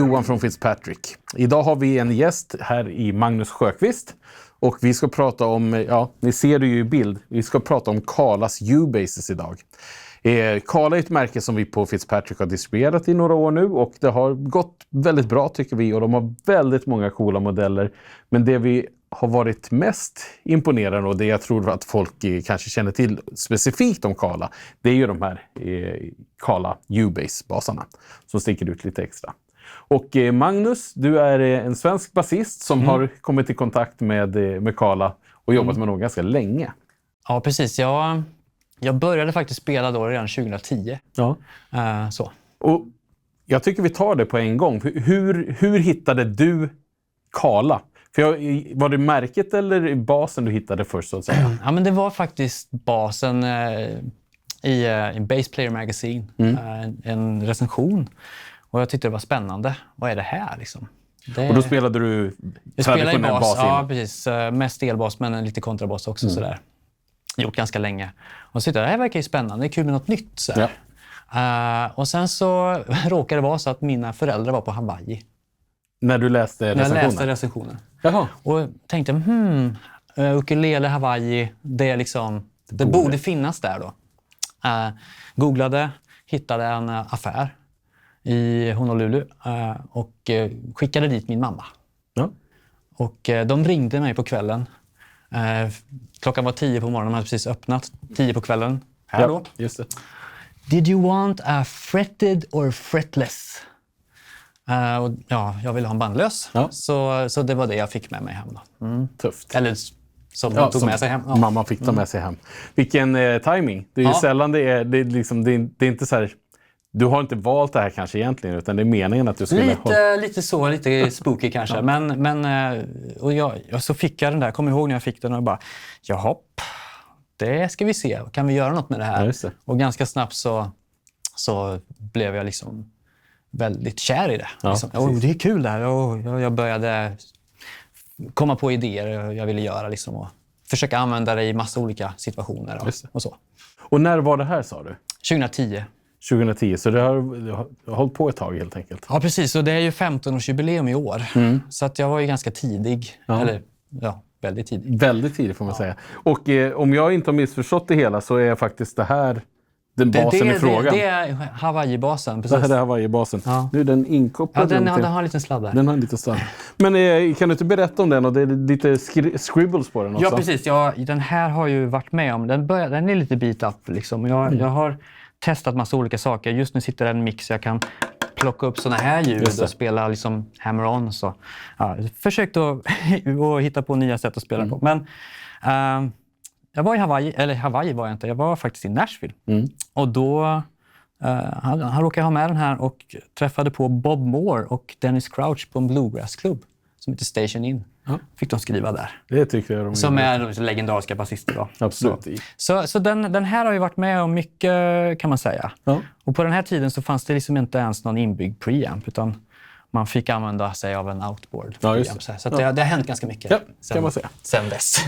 Johan från Fitzpatrick. Idag har vi en gäst här i Magnus Sjöqvist. Och vi ska prata om, ja, ni ser det ju i bild, vi ska prata om Kalas U-Bases idag. Kala är ett märke som vi på Fitzpatrick har distribuerat i några år nu och det har gått väldigt bra tycker vi och de har väldigt många coola modeller. Men det vi har varit mest imponerande och det jag tror att folk kanske känner till specifikt om Kala, det är ju de här Kala U-Base-basarna som sticker ut lite extra. Och Magnus, du är en svensk basist som har kommit i kontakt med Kala och jobbat med dem ganska länge. Ja, precis. Jag började faktiskt spela då redan 2010. Ja. Så. Och jag tycker vi tar det på en gång. Hur hittade du Kala? Var det märket eller basen du hittade först så att säga? Ja, men det var faktiskt basen i Bass Player Magazine. En recension. Och jag tyckte det var spännande. Vad är det här liksom? Och då spelade du traditionell bas? Ja, precis. Mest elbas men lite kontrabas också sådär. Gjort ganska länge. Och så tyckte jag, det här verkar ju spännande. Det är kul med något nytt. Så och sen så råkade det vara så att mina föräldrar var på Hawaii. När du läste recensionen? När jag läste recensionen. Jaha. Och tänkte, ukulele Hawaii, det är liksom, det borde finnas där då. Googlade, hittade en affär i Honolulu och skickade dit min mamma. Ja. Och de ringde mig på kvällen. Klockan var 10 på morgonen, de hade precis öppnat. 10 på kvällen. Här då. Just det. Did you want a fretted or fretless? Och jag ville ha en bandlös. Ja. Så det var det jag fick med mig hem då. Tufft. Eller som de tog med sig hem. Ja. Mamma fick ta med sig hem. Vilken timing. Det är ju sällan det är inte så här. Du har inte valt det här kanske egentligen utan det är meningen att du skulle lite spooky kanske. Men och så fick jag den där. Kommer ihåg när jag fick den och bara jaha, det ska vi se. Kan vi göra något med det här? Ja, det. Och ganska snabbt så blev jag liksom väldigt kär i det. Ja, liksom. Det är kul det här. Och jag började komma på idéer jag ville göra liksom, och försöka använda det i massa olika situationer och så. Och när var det här sa du? 2010, så det har hållit på ett tag helt enkelt. Ja, precis. Och det är ju 15-årsjubileum i år. Så att jag var ju ganska tidig. Ja. Eller, väldigt tidig. Väldigt tidig får man säga. Och om jag inte har missförstått det hela så är faktiskt det här den basen i frågan. Det är Hawaii-basen. Precis. Det här är Hawaii-basen. Ja. Nu är den inkopplad. Ja, den har en liten sladd där. Den har en liten sladd. Men kan du inte berätta om den? Och det är lite scribbles på den också. Ja, precis. Den här har ju varit med om. Den är lite beat up liksom. Jag har testat massa olika saker. Just nu sitter det en mix. Jag kan plocka upp såna här ljud och spela liksom hammer-on. Så. Ja, försökt att hitta på nya sätt att spela på. Men jag var i Hawaii var jag inte. Jag var faktiskt i Nashville. Och då han råkade ha med den här och träffade på Bob Moore och Dennis Crouch på en bluegrass-klubb som heter Station Inn. Fick de skriva där. Det tycker jag som är legendariska basister då. Absolut. Så den här har ju varit med om mycket kan man säga. Ja. Och på den här tiden så fanns det liksom inte ens någon inbyggd preamp utan man fick använda sig av en outboard preamp. Så det har hänt ganska mycket kan man säga. Sen dess.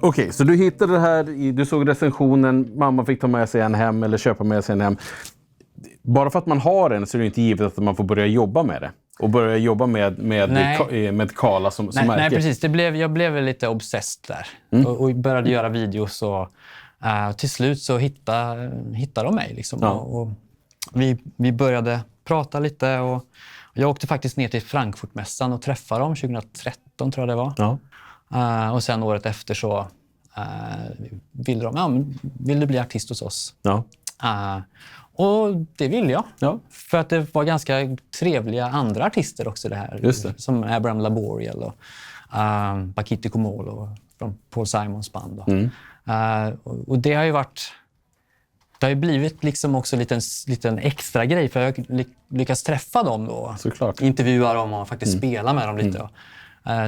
Okej, så du hittade det här, du såg recensionen, mamma fick ta med sig en hem eller köpa med sig en hem. Bara för att man har en så är det inte givet att man får börja jobba med det. Och börja jobba med Kala som märke. Nej, precis. Jag blev lite obsessed där. Och började göra videos och Till slut så hittade de mig. Liksom. Ja. Och vi började prata lite. Och jag åkte faktiskt ner till Frankfurtmässan och träffade dem 2013 tror jag det var. Ja. Och sen året efter så ville de, vill du bli artist hos oss? Ja. Och det ville jag. Ja. För att det var ganska trevliga andra artister också det här. Just det. Som Abraham Laboriel och Paquito Comolo från Paul Simons band. Och det har ju varit... Det har ju blivit liksom också en liten extra grej för jag lyckas träffa dem då. Såklart. Intervjua dem och faktiskt spela med dem lite.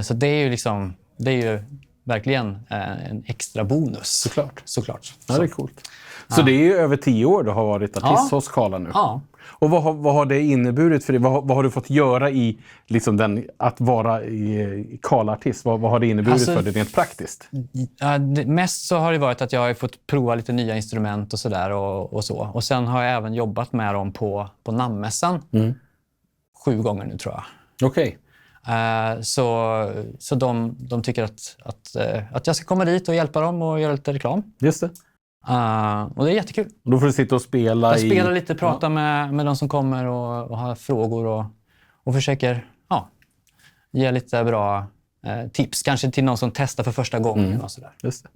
Så det är ju liksom... Det är ju verkligen en extra bonus. Såklart. Ja, det är coolt. Så det är ju över 10 år du har varit artist hos Kala nu. Ja. Och vad har det inneburit för dig? Vad har du fått göra i liksom att vara Kala-artist? Vad har det inneburit för dig rent praktiskt? Mest så har det varit att jag har fått prova lite nya instrument och sådär och så. Och sen har jag även jobbat med dem på namnmässan 7 gånger nu tror jag. Okej. Så de tycker att jag ska komma dit och hjälpa dem och göra lite reklam. Just det. Och det är jättekul. Och då får du sitta och spela jag spelar lite, prata med de som kommer och har frågor och försöker ge lite bra tips. Kanske till någon som testar för första gången och sådär. Just det.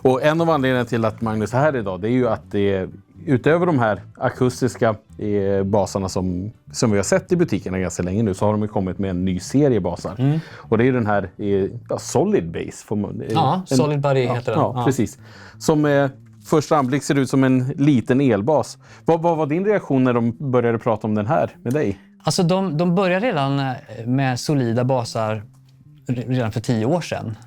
Och en av anledningarna till att Magnus är här idag, det är ju att det utöver de här akustiska basarna som vi har sett i butikerna ganska länge nu, så har de ju kommit med en ny serie basar. Och det är ju den här Solid Bass. Solid Body heter den. Ja, precis. Som första anblick ser ut som en liten elbas. Vad var din reaktion när de började prata om den här med dig? Alltså de började redan med solida basar redan för 10 år sedan.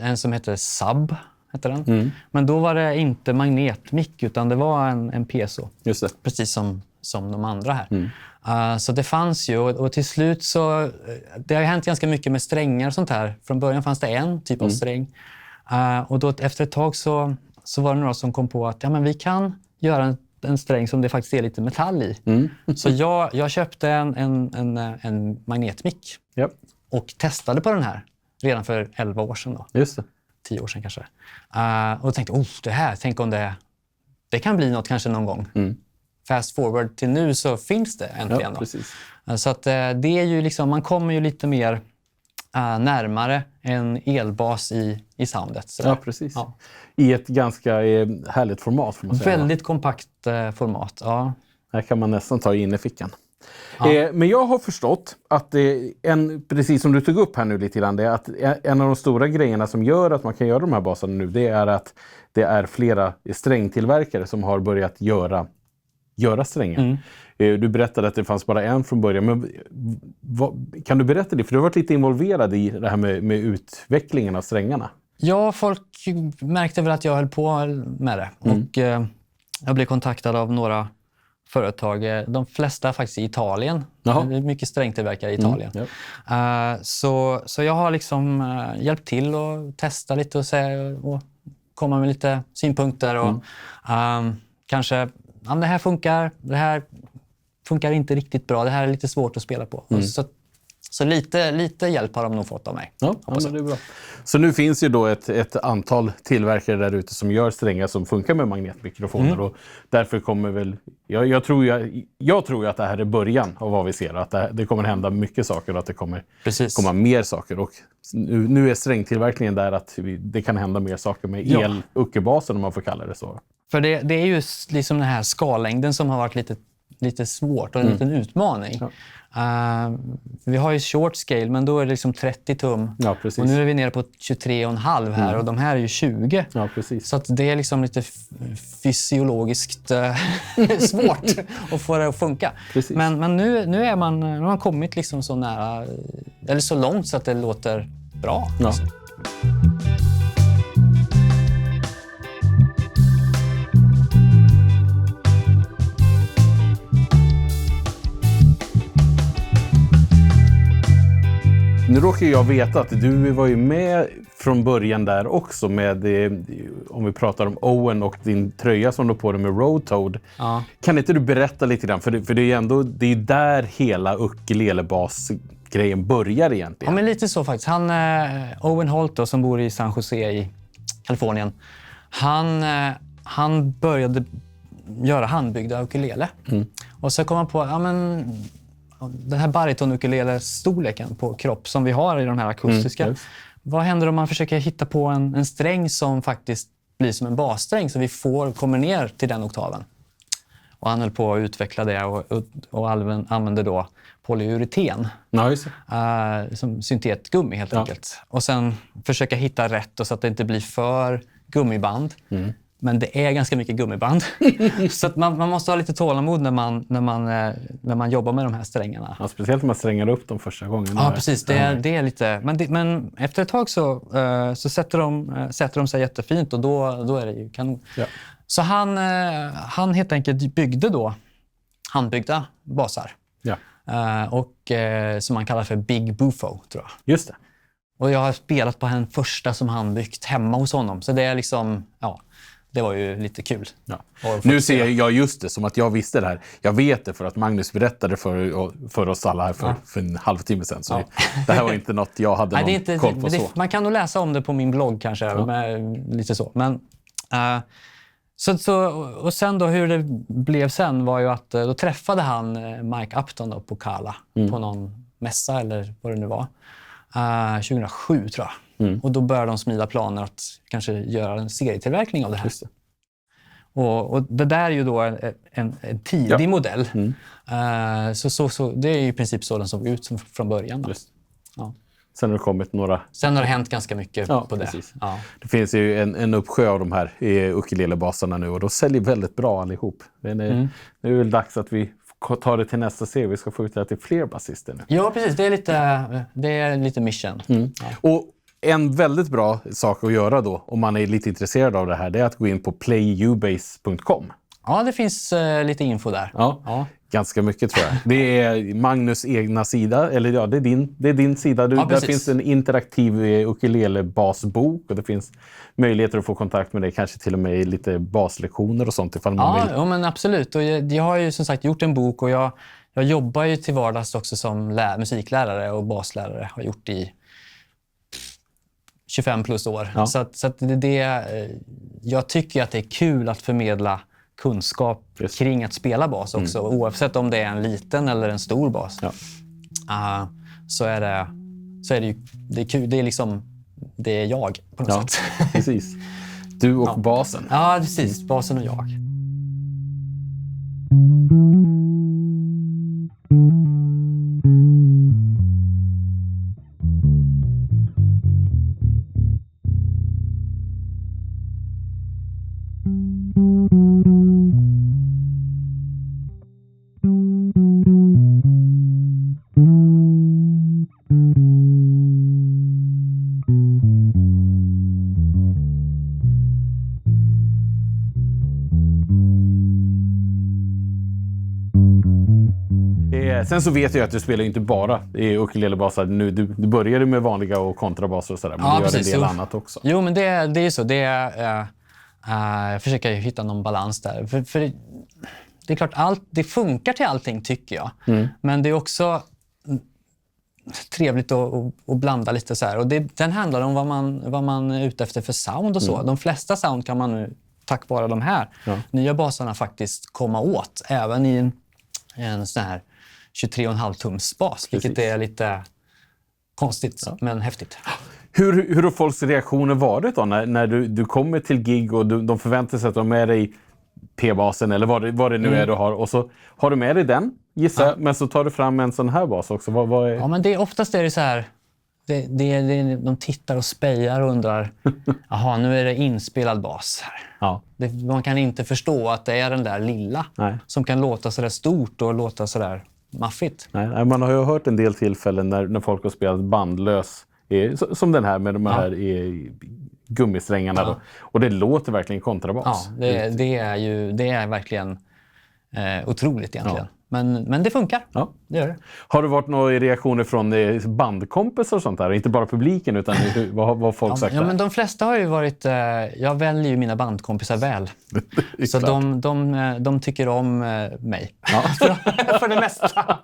En som heter Sub heter den. Men då var det inte magnetmick utan det var en piezo. Just det. Precis som de andra här. Så det fanns ju och till slut så... Det har ju hänt ganska mycket med strängar och sånt här. Från början fanns det en typ av sträng. Och då efter ett tag så var det några som kom på att vi kan göra en sträng som det faktiskt är lite metall i. Så jag köpte en magnetmick. Yep. Och testade på den här redan för 11 år sedan då. Just det. 10 år sedan kanske. Och tänkte, tänk om det kan bli något kanske någon gång. Fast forward till nu så finns det äntligen. Ja, precis. Så att det är ju liksom, man kommer ju lite mer närmare en elbas i soundet. Så ja, precis. Ja. I ett ganska härligt format får man säga. Väldigt kompakt format, ja. Här kan man nästan ta in i fickan. Ja. Men jag har förstått att precis som du tog upp här nu lite grann, det är att en av de stora grejerna som gör att man kan göra de här basarna nu, det är att det är flera strängtillverkare som har börjat göra strängar. Du berättade att det fanns bara en från början, men kan du berätta det? För du har varit lite involverad i det här med utvecklingen av strängarna. Ja, folk märkte väl att jag höll på med det. Och jag blev kontaktad av några företag, de flesta faktiskt i Italien. Jaha. Det är mycket strängtillverkare i Italien. Så jag har liksom hjälpt till och testa lite och komma med lite synpunkter. Och, kanske, det här funkar inte riktigt bra. Det här är lite svårt att spela på. Så lite hjälp har de nog fått av mig. Ja, men det är bra. Så nu finns ju då ett antal tillverkare där ute som gör strängar som funkar med magnetmikrofoner. Och därför kommer väl... Jag tror ju att det här är början av vad vi ser. Att det kommer hända mycket saker och att det kommer komma mer saker. Och nu är strängtillverkningen där att det kan hända mer saker med el-uckerbasen om man får kalla det så. För det är ju liksom den här skallängden som har varit lite svårt och en liten utmaning. Vi har ju short scale, men då är det liksom 30 tum. Ja, precis. Och nu är vi nere på 23,5 här och de här är ju 20. Ja, precis. Så att det är liksom lite fysiologiskt svårt att få det att funka. Precis. Men nu har man kommit liksom så nära, eller så långt så att det låter bra. Ja. Liksom. Nu råkar jag veta att du var ju med från början där också med, om vi pratar om Owen och din tröja som du på dig med Road Toad. Ja. Kan inte du berätta lite grann? För det är ju ändå, det är där hela ukulelebas-grejen börjar egentligen. Ja, men lite så faktiskt. Owen Holt då, som bor i San Jose i Kalifornien, han började göra handbyggda ukulele. Och så kom han på, den här bariton-ukulele-storleken på kropp som vi har i de här akustiska. Vad händer om man försöker hitta på en sträng som faktiskt blir som en bassträng så vi kommer ner till den oktaven? Och han höll på att utveckla det och använde då polyureten som syntetgummi helt enkelt. Och sen försöka hitta rätt och så att det inte blir för gummiband. Men det är ganska mycket gummiband. Så att man måste ha lite tålamod när man jobbar med de här strängarna. Ja, speciellt när man strängar upp de första gångerna. Ja, precis. Det är lite... Men efter ett tag så sätter de sig jättefint och då är det ju kanon. Ja. Så han helt enkelt byggde då handbyggda basar. Ja. Som man kallar för Big Bufo, tror jag. Just det. Och jag har spelat på en första som han byggt hemma hos honom. Så det är liksom... Ja. Det var ju lite kul. Ja. Nu ser jag just det som att jag visste det här. Jag vet det för att Magnus berättade för oss alla här för en halvtimme sedan. Så det här var inte något jag hade någon koll på så. Man kan nog läsa om det på min blogg kanske. Lite så. Men, och sen då hur det blev sen var ju att då träffade han Mike Upton då på Kala på någon mässa eller vad det nu var. 2007 tror jag. Och då började de smida planer att kanske göra en serietillverkning av det här. Just det. Och det där är ju då en tidig modell. Så det är ju i princip så den såg ut från början. Ja. Sen har det kommit några... Sen har det hänt ganska mycket på det. Ja. Det finns ju en uppsjö av de här ukulelebasarna nu och de säljer väldigt bra allihop. Nu är det väl dags att vi tar det till nästa serie. Vi ska få ut det till fler basister nu. Ja, precis. Det är lite mission. Ja. Och en väldigt bra sak att göra då, om man är lite intresserad av det här, det är att gå in på playubase.com. Ja, det finns lite info där. Ja, ganska mycket tror jag. Det är Magnus egna sida, eller ja, det är din sida. Där finns en interaktiv ukulelebasbok och det finns möjligheter att få kontakt med dig, kanske till och med lite baslektioner och sånt ifall man vill. Ja, men absolut. Och jag har ju som sagt gjort en bok och jag jobbar ju till vardags också som musiklärare och baslärare. Har gjort i 25 plus år. Ja. Så att jag tycker att det är kul att förmedla kunskap kring att spela bas också. Oavsett om det är en liten eller en stor bas. Ja. Så är det ju det är kul. Det är liksom det är jag på något sätt. Precis. Du och basen. Ja, precis. Basen och jag. Sen så vet jag att du spelar inte bara i ukulelebasar nu. Du började med vanliga och kontrabaser och sådär, men du gör en del annat också. Jo, men det är ju så. Jag försöker hitta någon balans där. För det är klart, det funkar till allting tycker jag. Men det är också trevligt att blanda lite så här. Och den handlar om vad man är ute efter för sound och så. De flesta sound kan man nu, tack vare de här nya basarna, faktiskt komma åt. Även i en sån här 23,5 tums bas, vilket är lite konstigt men häftigt. Hur har folks reaktioner varit då när du kommer till gig och de förväntar sig att de är med dig P-basen eller vad det nu är du har, och så har du med dig den gissar jag. Men så tar du fram en sån här bas också. Vad är... Ja, men oftast är det så här. De tittar och spejar och undrar, jaha, nu är det inspelad bas här. Ja. Man kan inte förstå att det är den där lilla som kan låta så där stort och låta så där maffigt. Nej, man har ju hört en del tillfällen när folk har spelat bandlös, som den här med de här gummisträngarna. Ja. Då. Och det låter verkligen kontrabas. Ja, det är verkligen otroligt egentligen. Men det funkar. Ja. Det gör det. Har det varit några reaktioner från bandkompisar och sånt där? Inte bara publiken, utan vad har folk sagt? Ja, men de flesta har ju varit... jag väljer ju mina bandkompisar väl. Så de tycker om mig. Ja. för det mesta.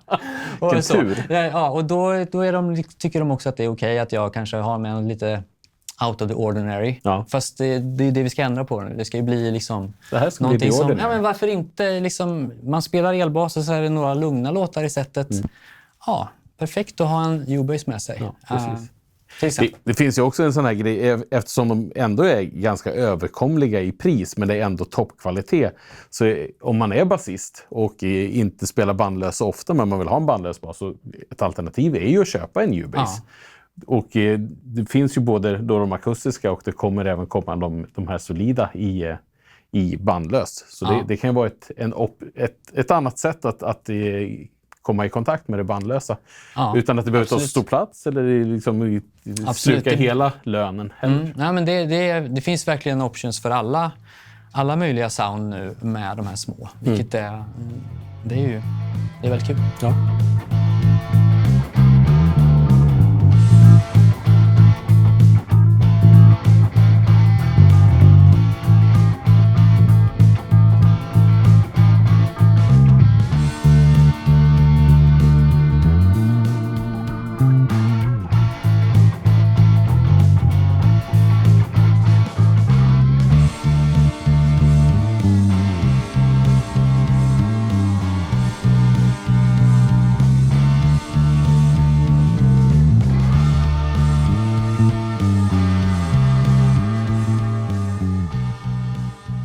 Vilken tur. Ja, och då tycker de också att det är okej att jag kanske har med en lite out of the ordinary. Ja. Fast det är det vi ska ändra på nu. Det ska ju bli liksom... Det här ska bli som... Ja, men varför inte liksom... Man spelar elbas och så är det några lugna låtar i sättet. Ja, perfekt att ha en U-bass med sig. Ja, precis. Det finns ju också en sån här grej, eftersom de ändå är ganska överkomliga i pris, men det är ändå toppkvalitet. Så om man är basist och inte spelar bandlös så ofta, men man vill ha en bandlös bas, så ett alternativ är ju att köpa en U-bass. Ja. Och det finns ju både då de akustiska och det kommer även komma de här solida i bandlöst. Så det kan ju vara ett annat sätt att komma i kontakt med det bandlösa. Ja, utan att det behöver ta så stor plats eller liksom sluka hela lönen. Nej, men det finns verkligen options för alla möjliga sound nu med de här små. Vilket det är väldigt kul. Ja.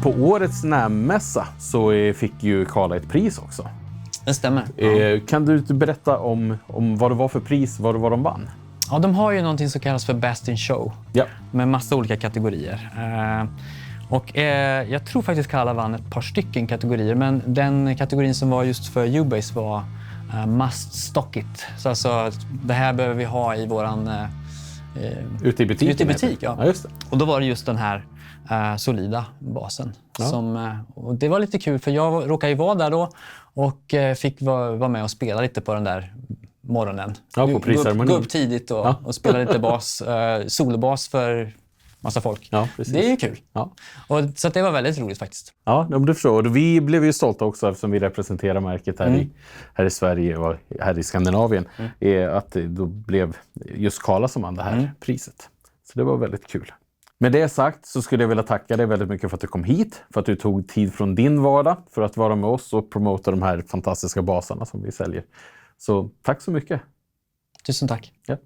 På årets NAMM-mässa så fick ju Kala ett pris också. Det stämmer. Kan du berätta om vad det var för pris, vad de vann? Ja, de har ju någonting som kallas för Best in Show. Ja. Med massa olika kategorier. Jag tror faktiskt Kala vann ett par stycken kategorier. Men den kategorin som var just för U-bass var Must Stock It. Så alltså, det här behöver vi ha i våran... ute i butiken? Ute i butik, ja. Just det. Och då var det just den här solida basen. Och det var lite kul för jag råkade ju vara där då och fick vara med och spela lite på den där morgonen. Ja, på prisceremonin. Gå upp tidigt och spela lite bas, solobas för massa folk. Ja, det är ju kul. Ja. Så det var väldigt roligt faktiskt. Ja, du förstår. Och vi blev ju stolta också eftersom vi representerar märket här i Sverige och här i Skandinavien. Att då blev just Kala som vann det här priset. Så det var väldigt kul. Med det sagt så skulle jag vilja tacka dig väldigt mycket för att du kom hit. För att du tog tid från din vardag för att vara med oss och promota de här fantastiska basarna som vi säljer. Så tack så mycket. Tusen tack. Ja.